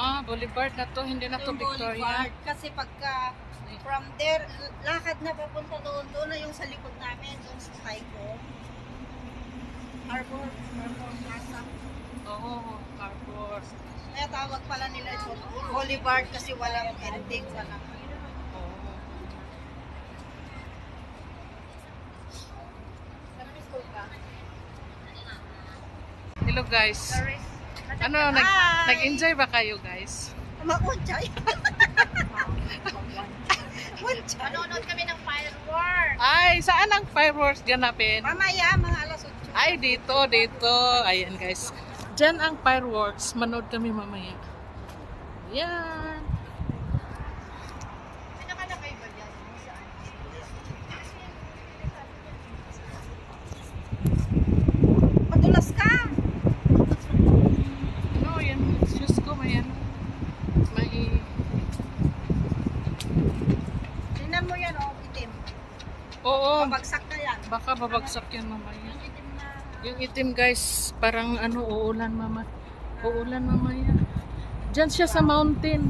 Ah, Boulevard na to, hindi na to Victoria. Boulevard. Kasi pagka from there, lakad na papunta doon. Doon na yung sa likod namin, doon sa Taiko. Harbor Plaza. Oo, Harbor. Kaya tawag pala nila ito Boulevard kasi walang ending, walang. Hello guys. Ano, nag-enjoy ba kayo guys? Maunjay. Manonood kami ng fireworks. Ay, saan ang fireworks ganapin? Mamaya, mga alas 8. Ay, dito. Ayan guys. Diyan ang fireworks. Manood kami mamaya. Yan. Pinakalakay ba dyan? Saan? Madulas ka. No, yan. Diyos ko, may ano. May... Tingnan mo yan, oh, itim. Oo. Babagsak na yan. Baka babagsak yan mamaya. Yung itim na. Yung itim guys, parang ano, uulan mamaya. Diyan siya sa mountain.